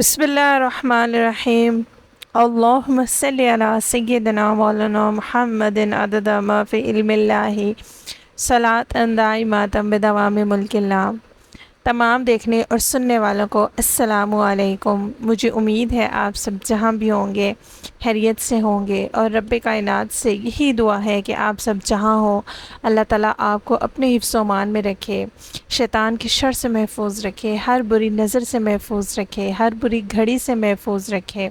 بسم اللہ الرحمن الرحیم اللہم صلی علی سیدنا مولانا محمد عدد ما فی علم اللہ صلاۃ دائمۃ بدوام ملک اللہ۔ تمام دیکھنے اور سننے والوں کو السلام علیکم۔ مجھے امید ہے آپ سب جہاں بھی ہوں گے خیریت سے ہوں گے، اور رب کائنات سے یہی دعا ہے کہ آپ سب جہاں ہوں اللہ تعالیٰ آپ کو اپنے حفظ و امان میں رکھے، شیطان کی شر سے محفوظ رکھے، ہر بری نظر سے محفوظ رکھے، ہر بری گھڑی سے محفوظ رکھے۔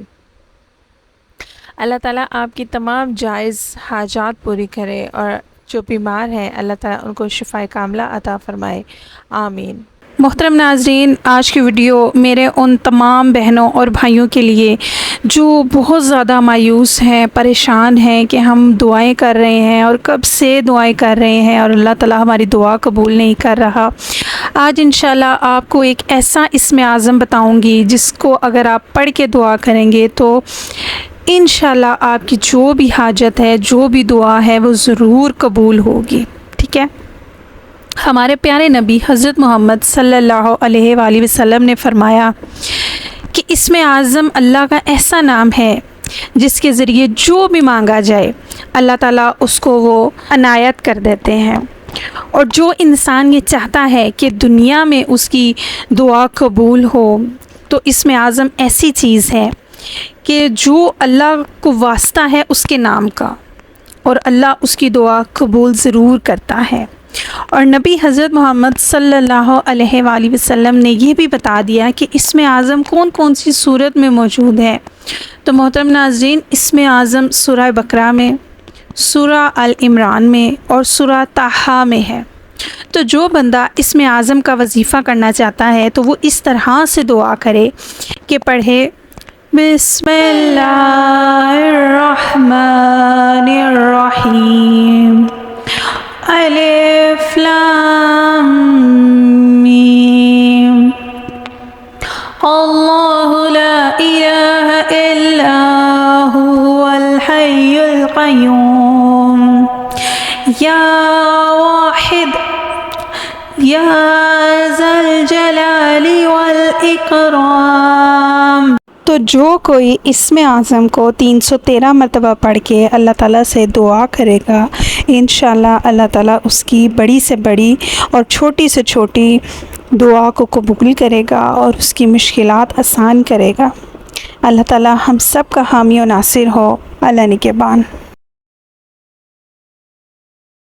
اللہ تعالیٰ آپ کی تمام جائز حاجات پوری کرے، اور جو بیمار ہیں اللہ تعالیٰ ان کو شفائے کاملہ عطا فرمائے، آمین۔ محترم ناظرین، آج کی ویڈیو میرے ان تمام بہنوں اور بھائیوں کے لیے جو بہت زیادہ مایوس ہیں، پریشان ہیں کہ ہم دعائیں کر رہے ہیں اور کب سے دعائیں کر رہے ہیں اور اللہ تعالیٰ ہماری دعا قبول نہیں کر رہا۔ آج انشاءاللہ آپ کو ایک ایسا اسم اعظم بتاؤں گی جس کو اگر آپ پڑھ کے دعا کریں گے تو انشاءاللہ آپ کی جو بھی حاجت ہے، جو بھی دعا ہے وہ ضرور قبول ہوگی، ٹھیک ہے۔ ہمارے پیارے نبی حضرت محمد صلی اللہ علیہ وآلہ وسلم نے فرمایا کہ اسم اعظم اللہ کا ایسا نام ہے جس کے ذریعے جو بھی مانگا جائے اللہ تعالیٰ اس کو وہ عنایت کر دیتے ہیں، اور جو انسان یہ چاہتا ہے کہ دنیا میں اس کی دعا قبول ہو تو اسم اعظم ایسی چیز ہے کہ جو اللہ کو واسطہ ہے اس کے نام کا، اور اللہ اس کی دعا قبول ضرور کرتا ہے۔ اور نبی حضرت محمد صلی اللہ علیہ وآلہ وسلم نے یہ بھی بتا دیا کہ اسم اعظم کون کون سی صورت میں موجود ہے۔ تو محترم ناظرین، اسم اعظم سورہ بقرہ میں، سورہ آل عمران میں اور سورہ طٰہٰ میں ہے۔ تو جو بندہ اسم اعظم کا وظیفہ کرنا چاہتا ہے تو وہ اس طرح سے دعا کرے کہ پڑھے بسم اللہ الرحمن الرحیم الف لام میم اللہ لا الہ الا هو الحی القیوم یا واحد یا ذا الجلال والاکرام۔ تو جو کوئی اسم اعظم کو 313 مرتبہ پڑھ کے اللہ تعالیٰ سے دعا کرے گا، انشاءاللہ اللہ تعالیٰ اس کی بڑی سے بڑی اور چھوٹی سے چھوٹی دعا کو قبول کرے گا اور اس کی مشکلات آسان کرے گا۔ اللہ تعالیٰ ہم سب کا حامی و ناصر ہو، اللہ نگہبان۔